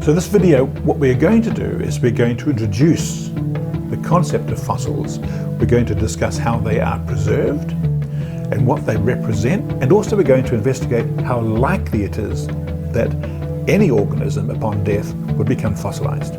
So this video, what we're going to do is we're going to introduce the concept of fossils. We're going to discuss how they are preserved and what they represent, and also we're going to investigate how likely it is that any organism upon death would become fossilized.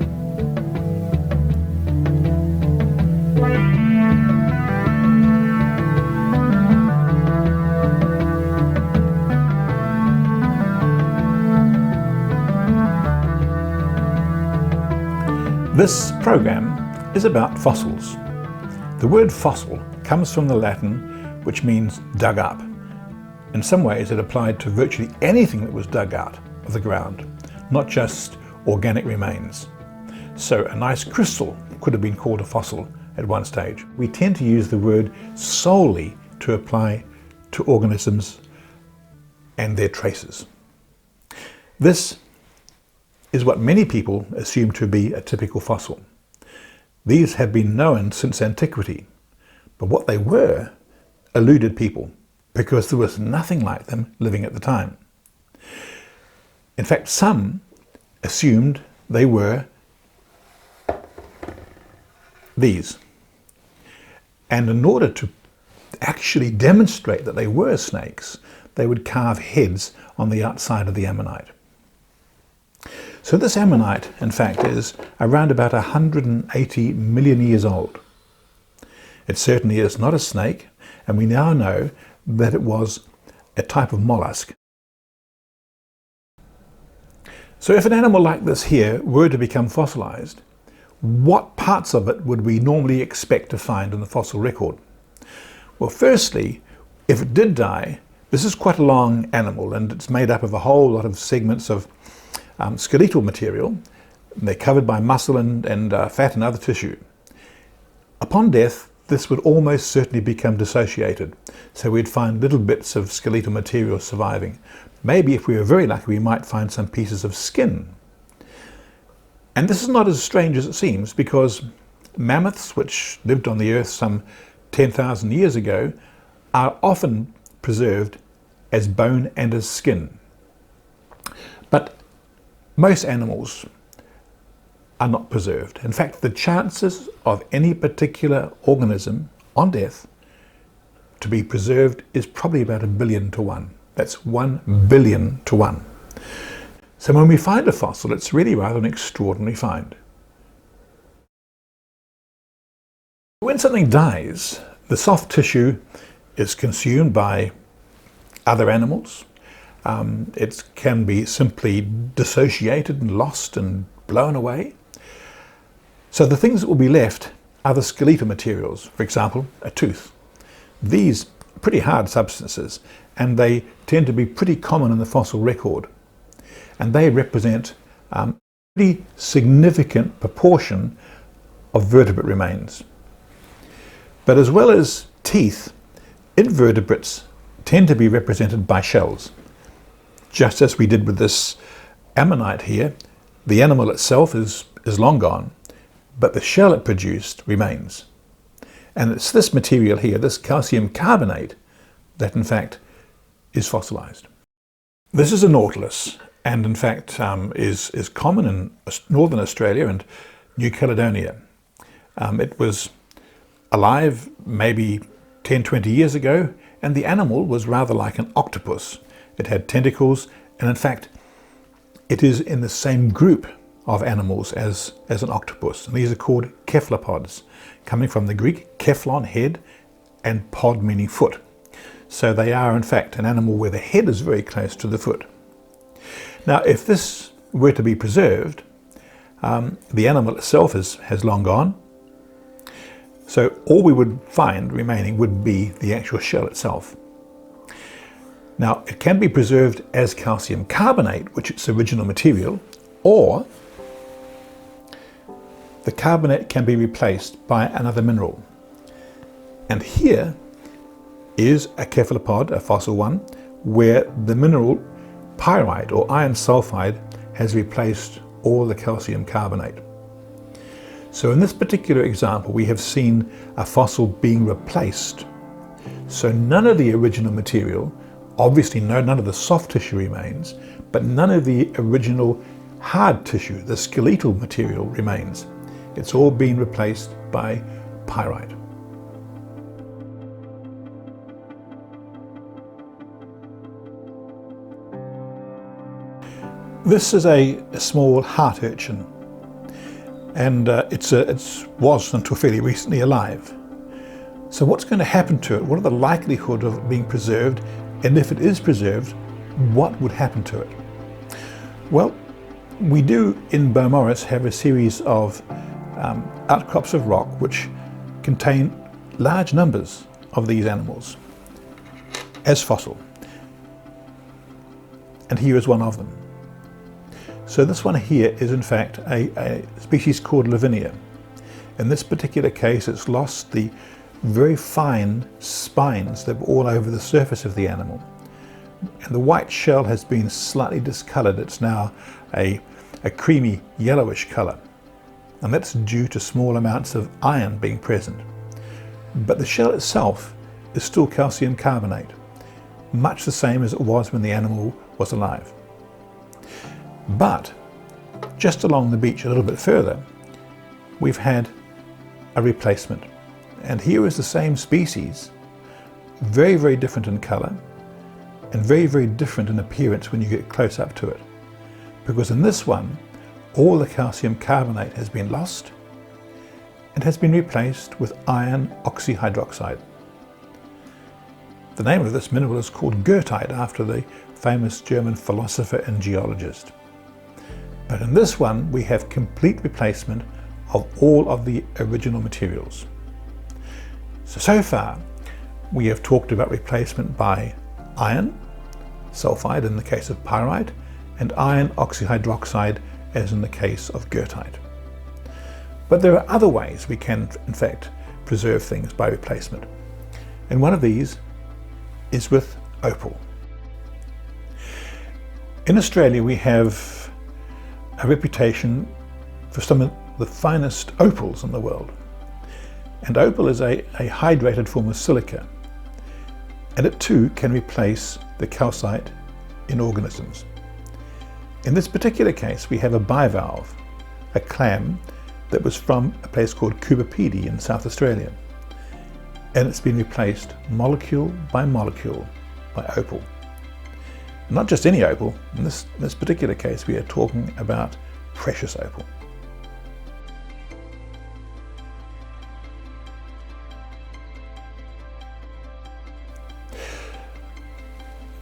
This program is about fossils. The word fossil comes from the Latin, which means dug up. In some ways it applied to virtually anything that was dug out of the ground, not just organic remains. So a nice crystal could have been called a fossil at one stage. We tend to use the word solely to apply to organisms and their traces. This is what many people assume to be a typical fossil. These have been known since antiquity, but what they were eluded people because there was nothing like them living at the time. In fact, some assumed they were these. And in order to actually demonstrate that they were snakes, they would carve heads on the outside of the Ammonite. So this Ammonite, in fact, is around about 180 million years old. It certainly is not a snake, and we now know that it was a type of mollusk. So if an animal like this here were to become fossilized, what parts of it would we normally expect to find in the fossil record? Well, firstly, if it did die, this is quite a long animal, and it's made up of a whole lot of segments of skeletal material. They're covered by muscle and fat and other tissue. Upon death, this would almost certainly become dissociated. So we'd find little bits of skeletal material surviving. Maybe if we were very lucky, we might find some pieces of skin. And this is not as strange as it seems, because mammoths, which lived on the earth some 10,000 years ago, are often preserved as bone and as skin. But most animals are not preserved. In fact, the chances of any particular organism on death to be preserved is probably about 1 billion to 1. That's 1 billion to 1. So when we find a fossil, it's really rather an extraordinary find. When something dies, the soft tissue is consumed by other animals. It can be simply dissociated and lost and blown away. So the things that will be left are the skeletal materials, for example, a tooth. These are pretty hard substances, and they tend to be pretty common in the fossil record. And they represent a pretty significant proportion of vertebrate remains. But as well as teeth, invertebrates tend to be represented by shells. Just as we did with this Ammonite here, the animal itself is long gone, but the shell it produced remains. And it's this material here, this calcium carbonate, that in fact is fossilized. This is a Nautilus, and in fact is common in northern Australia and New Caledonia. It was alive maybe 10-20 years ago, and the animal was rather like an octopus. It had tentacles, and in fact it is in the same group of animals as an octopus. And these are called cephalopods, coming from the Greek cephalon, head, and pod meaning foot. So they are in fact an animal where the head is very close to the foot. Now if this were to be preserved, the animal itself has long gone. So all we would find remaining would be the actual shell itself. Now, it can be preserved as calcium carbonate, which is its original material, or the carbonate can be replaced by another mineral. And here is a cephalopod, a fossil one, where the mineral pyrite or iron sulfide has replaced all the calcium carbonate. So in this particular example, we have seen a fossil being replaced. So none of the original material, obviously none of the soft tissue remains, but none of the original hard tissue, the skeletal material, remains. It's all been replaced by pyrite. This is a small heart urchin, and it was until fairly recently alive. So what's going to happen to it? What are the likelihood of it being preserved? And if it is preserved, what would happen to it? Well, we do in Beaumaris have a series of outcrops of rock which contain large numbers of these animals as fossil. And here is one of them. So this one here is in fact a species called Lavinia. In this particular case, it's lost the very fine spines that were all over the surface of the animal. And the white shell has been slightly discolored. It's now a creamy yellowish color. And that's due to small amounts of iron being present. But the shell itself is still calcium carbonate, much the same as it was when the animal was alive. But just along the beach a little bit further, we've had a replacement. And here is the same species, very, very different in color and very, very different in appearance when you get close up to it. Because in this one, all the calcium carbonate has been lost and has been replaced with iron oxyhydroxide. The name of this mineral is called goethite, after the famous German philosopher and geologist. But in this one, we have complete replacement of all of the original materials. So far, we have talked about replacement by iron, sulfide in the case of pyrite, and iron oxyhydroxide as in the case of goethite. But there are other ways we can, in fact, preserve things by replacement. And one of these is with opal. In Australia, we have a reputation for some of the finest opals in the world. And opal is a hydrated form of silica, and it too can replace the calcite in organisms. In this particular case, we have a bivalve, a clam that was from a place called Cubipede in South Australia, and it's been replaced molecule by molecule by opal. Not just any opal. In this particular case, we are talking about precious opal.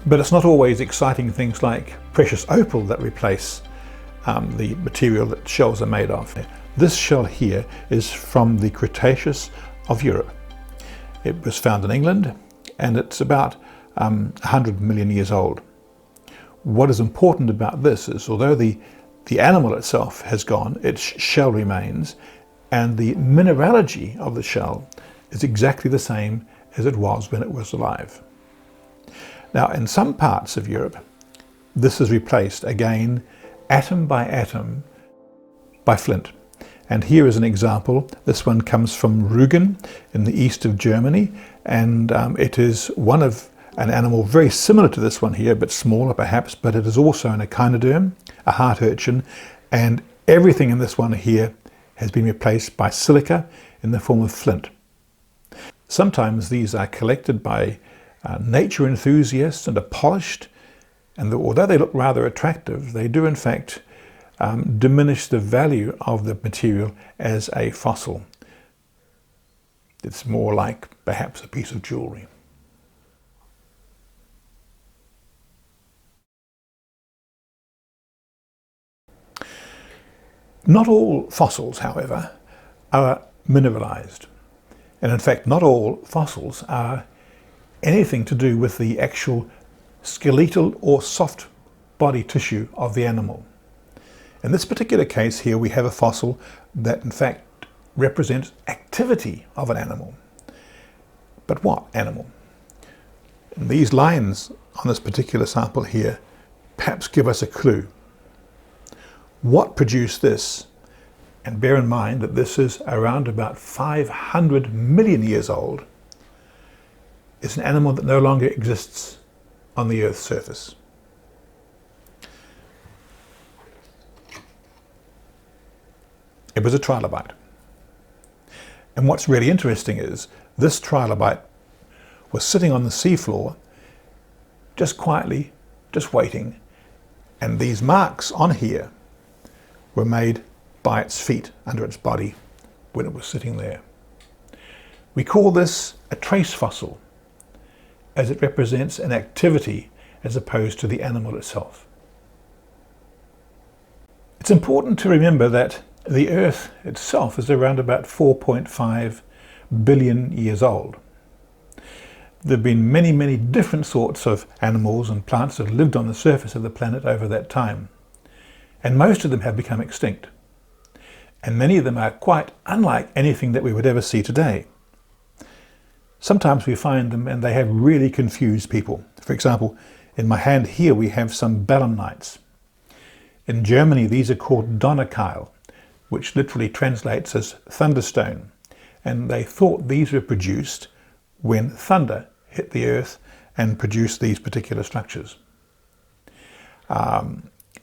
But it's not always exciting things like precious opal that replace the material that shells are made of. This shell here is from the Cretaceous of Europe. It was found in England, and it's about 100 million years old. What is important about this is, although the animal itself has gone, its shell remains, and the mineralogy of the shell is exactly the same as it was when it was alive. Now, in some parts of Europe, this is replaced again, atom by atom, by flint. And here is an example. This one comes from Rügen in the east of Germany, and it is one of an animal very similar to this one here, but smaller perhaps, but it is also an echinoderm, a heart urchin, and everything in this one here has been replaced by silica in the form of flint. Sometimes these are collected by nature enthusiasts and are polished, and although they look rather attractive, they do in fact diminish the value of the material as a fossil. It's more like perhaps a piece of jewelry. Not all fossils, however, are mineralized. And in fact, not all fossils are anything to do with the actual skeletal or soft body tissue of the animal. In this particular case here, we have a fossil that in fact represents activity of an animal. But what animal? And these lines on this particular sample here perhaps give us a clue. What produced this? And bear in mind that this is around about 500 million years old. It's an animal that no longer exists on the Earth's surface. It was a trilobite. And what's really interesting is this trilobite was sitting on the seafloor, just quietly, just waiting, and these marks on here were made by its feet under its body when it was sitting there. We call this a trace fossil, as it represents an activity as opposed to the animal itself. It's important to remember that the Earth itself is around about 4.5 billion years old. There have been many, many different sorts of animals and plants that have lived on the surface of the planet over that time, and most of them have become extinct. And many of them are quite unlike anything that we would ever see today. Sometimes we find them and they have really confused people. For example, in my hand here we have some Belemnites. In Germany these are called Donnerkeil, which literally translates as thunderstone. And they thought these were produced when thunder hit the earth and produced these particular structures.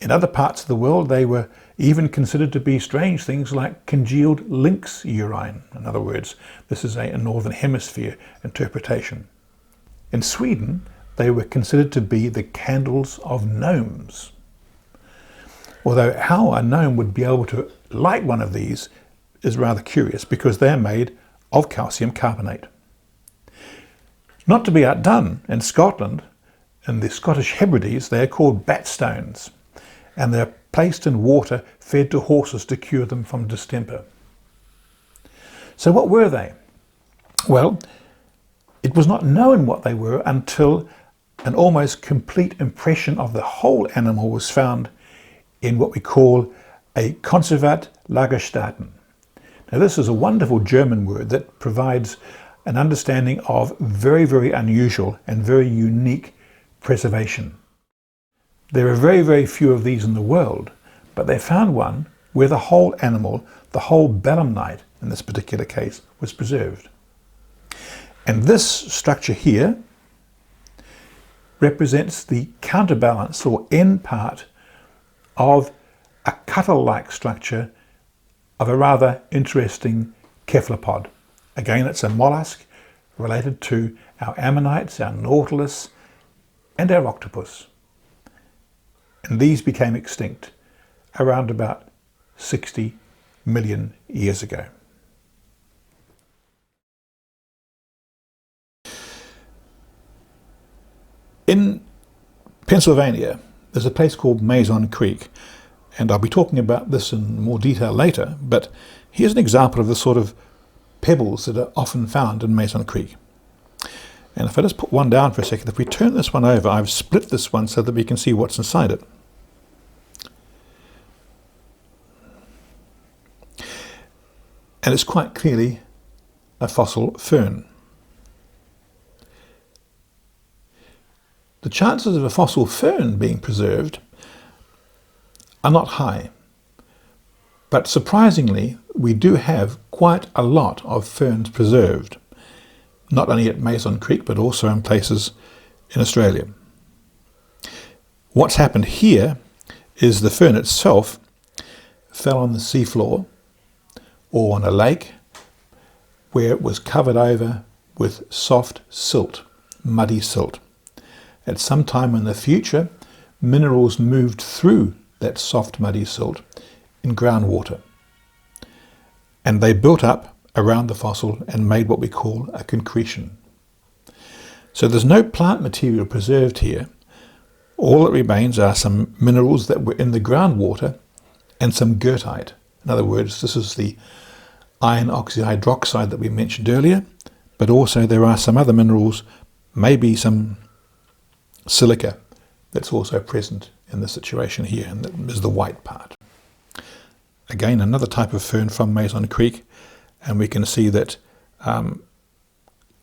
In other parts of the world they were even considered to be strange things like congealed lynx urine. In other words, this is a northern hemisphere interpretation. In Sweden they were considered to be the candles of gnomes. Although how a gnome would be able to light one of these is rather curious, because they're made of calcium carbonate. Not to be outdone, in Scotland, in the Scottish Hebrides, they are called batstones, and they're placed in water fed to horses to cure them from distemper. So what were they? Well, it was not known what they were until an almost complete impression of the whole animal was found in what we call a conservat Lagerstätten. Now this is a wonderful German word that provides an understanding of very, very unusual and very unique preservation. There are very, very few of these in the world, but they found one where the whole animal, the whole Belemnite in this particular case, was preserved. And this structure here represents the counterbalance or end part of a cuttle-like structure of a rather interesting cephalopod. Again, it's a mollusk related to our ammonites, our Nautilus, and our octopus. And these became extinct around about 60 million years ago. In Pennsylvania, there's a place called Mazon Creek, and I'll be talking about this in more detail later, but here's an example of the sort of pebbles that are often found in Mazon Creek. And if I just put one down for a second, if we turn this one over, I've split this one so that we can see what's inside it. And it's quite clearly a fossil fern. The chances of a fossil fern being preserved are not high, but surprisingly we do have quite a lot of ferns preserved, not only at Mazon Creek but also in places in Australia. What's happened here is the fern itself fell on the seafloor or on a lake where it was covered over with soft silt, muddy silt. At some time in the future, minerals moved through that soft muddy silt in groundwater, and they built up around the fossil and made what we call a concretion. So there's no plant material preserved here. All that remains are some minerals that were in the groundwater and some goethite. In other words, this is the iron oxyhydroxide that we mentioned earlier, but also there are some other minerals, maybe some silica, that's also present in the situation here, and that is the white part. Again, another type of fern from Mazon Creek, and we can see that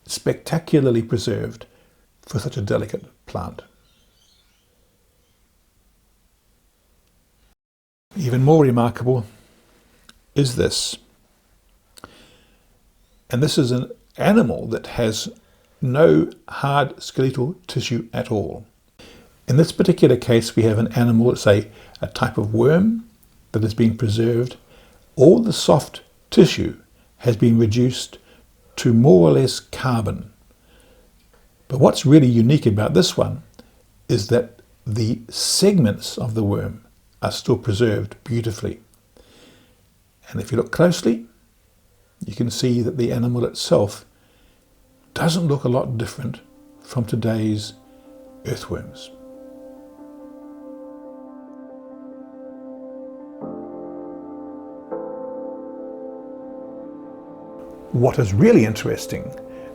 spectacularly preserved for such a delicate plant. Even more remarkable is this. And this is an animal that has no hard skeletal tissue at all. In this particular case we have an animal, it's a type of worm that has been preserved all the soft tissue has been reduced to more or less carbon. But what's really unique about this one is that the segments of the worm are still preserved beautifully. And if you look closely, you can see that the animal itself doesn't look a lot different from today's earthworms. What is really interesting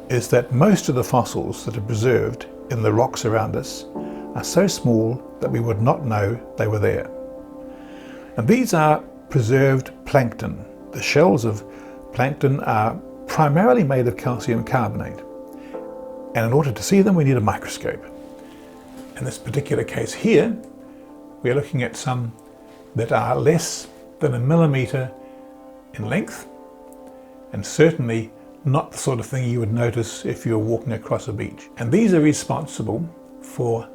is that most of the fossils that are preserved in the rocks around us are so small that we would not know they were there. And these are preserved plankton. The shells of plankton are primarily made of calcium carbonate. And in order to see them, we need a microscope. In this particular case here, we're looking at some that are less than 1 millimeter in length, and certainly not the sort of thing you would notice if you were walking across a beach. And these are responsible for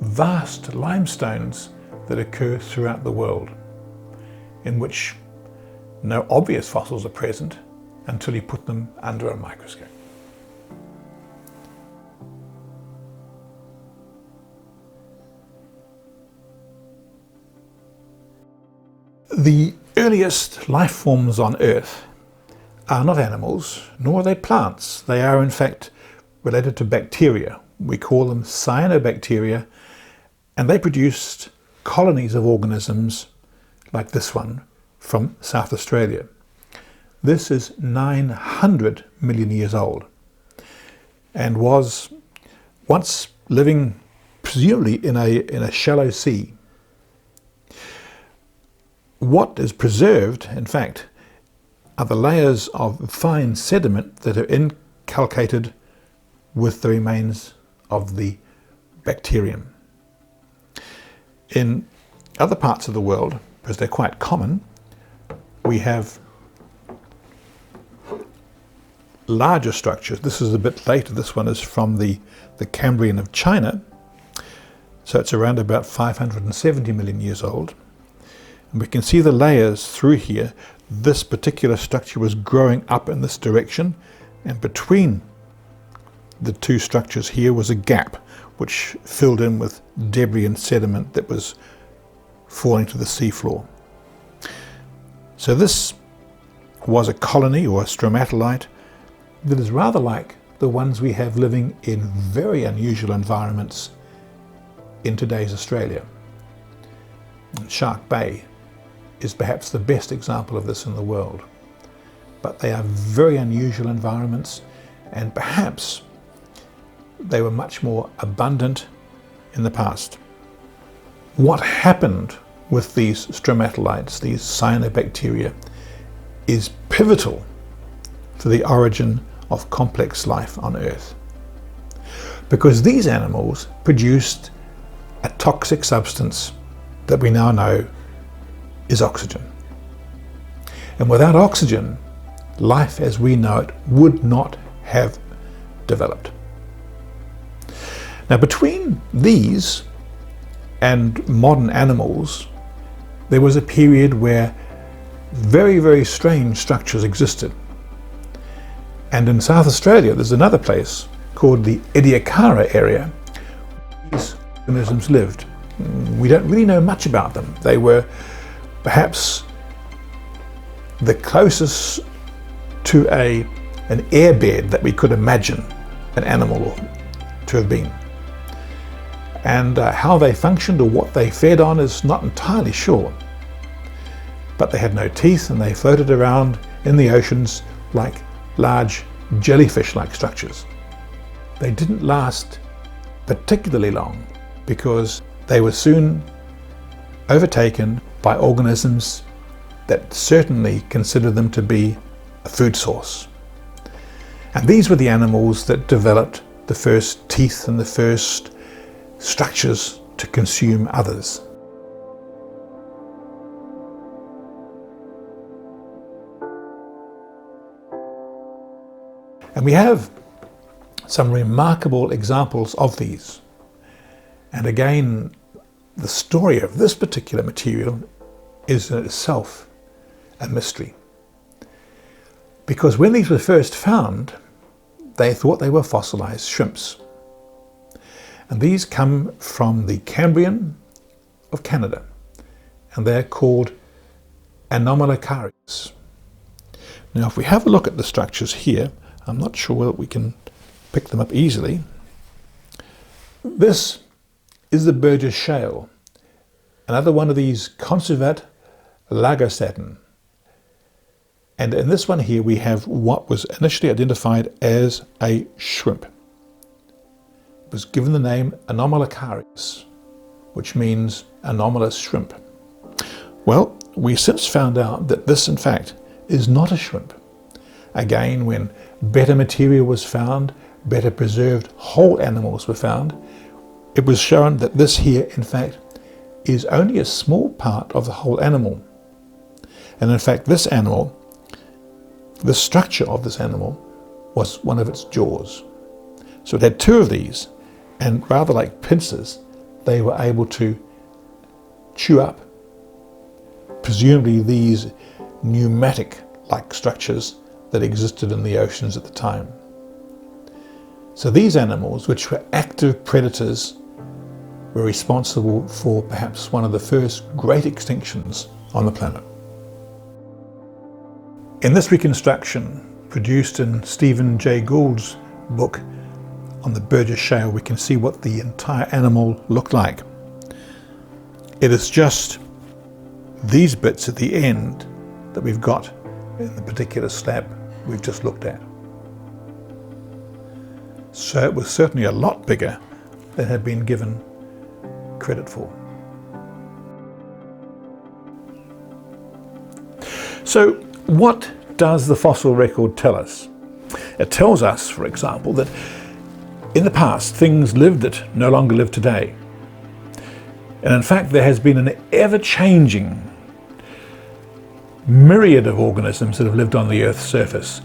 vast limestones that occur throughout the world, in which no obvious fossils are present until you put them under a microscope. The earliest life forms on Earth are not animals, nor are they plants. They are in fact related to bacteria. We call them cyanobacteria, and they produced colonies of organisms like this one from South Australia. This is 900 million years old and was once living presumably in a shallow sea. What is preserved, in fact, are the layers of fine sediment that are inculcated with the remains of the bacterium. In other parts of the world, because they're quite common, we have larger structures. This is a bit later. This one is from the Cambrian of China. So it's around about 570 million years old. And we can see the layers through here. This particular structure was growing up in this direction, and between the two structures here was a gap which filled in with debris and sediment that was falling to the seafloor. So this was a colony or a stromatolite that is rather like the ones we have living in very unusual environments in today's Australia. Shark Bay is perhaps the best example of this in the world. But they are very unusual environments, and perhaps they were much more abundant in the past. What happened with these stromatolites, these cyanobacteria, is pivotal to the origin of complex life on Earth. Because these animals produced a toxic substance that we now know is oxygen. And without oxygen, life as we know it would not have developed. Now, between these and modern animals, there was a period where very, very strange structures existed. And in South Australia, there's another place called the Ediacara area where these organisms lived. We don't really know much about them. They were perhaps the closest to an airbed that we could imagine an animal to have been. And how they functioned or what they fed on is not entirely sure. But they had no teeth, and they floated around in the oceans like large jellyfish-like structures. They didn't last particularly long because they were soon overtaken by organisms that certainly considered them to be a food source. And these were the animals that developed the first teeth and the first structures to consume others. And we have some remarkable examples of these. And again, the story of this particular material is in itself a mystery. Because when these were first found, they thought they were fossilized shrimps. And these come from the Cambrian of Canada, and they're called Anomalocaris. Now, if we have a look at the structures here, I'm not sure whether we can pick them up easily. This is the Burgess shale, another one of these conservate lagostatin. And in this one here we have what was initially identified as a shrimp. It was given the name Anomalocaris, which means anomalous shrimp. Well, we since found out that this in fact is not a shrimp. Again, when better material was found, better preserved whole animals were found, it was shown that this here in fact is only a small part of the whole animal. And in fact this animal, the structure of this animal was one of its jaws. So it had two of these, and rather like pincers, they were able to chew up presumably these pneumatic-like structures that existed in the oceans at the time. So these animals, which were active predators, were responsible for perhaps one of the first great extinctions on the planet. In this reconstruction, produced in Steven Jay Gould's book on the Burgess shale, we can see what the entire animal looked like. It is just these bits at the end that we've got in the particular slab we've just looked at. So it was certainly a lot bigger than had been given credit for. So what does the fossil record tell us? It tells us, for example, that in the past things lived that no longer live today. And in fact there has been an ever-changing myriad of organisms that have lived on the Earth's surface,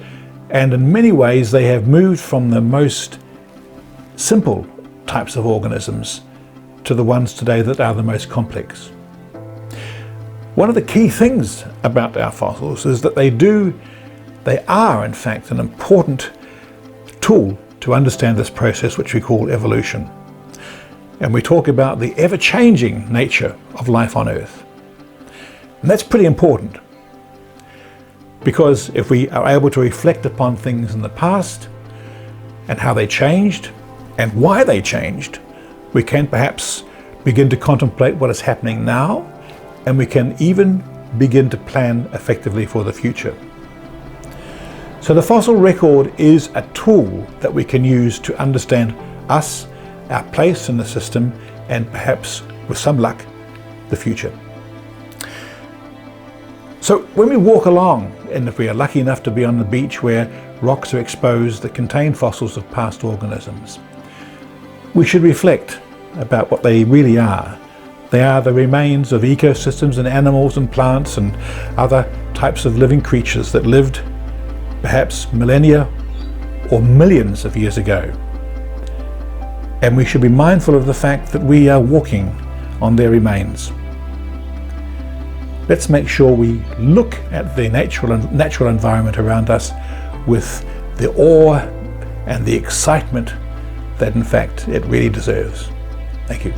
and in many ways they have moved from the most simple types of organisms to the ones today that are the most complex. One of the key things about our fossils is that they are in fact an important tool to understand this process which we call evolution. And we talk about the ever-changing nature of life on Earth. And that's pretty important, because if we are able to reflect upon things in the past and how they changed and why they changed, we can perhaps begin to contemplate what is happening now, and we can even begin to plan effectively for the future. So the fossil record is a tool that we can use to understand us, our place in the system, and perhaps, with some luck, the future. So when we walk along, and if we are lucky enough to be on the beach where rocks are exposed that contain fossils of past organisms, we should reflect about what they really are. They are the remains of ecosystems and animals and plants and other types of living creatures that lived perhaps millennia or millions of years ago. And we should be mindful of the fact that we are walking on their remains. Let's make sure we look at the natural environment around us with the awe and the excitement that in fact it really deserves. Thank you.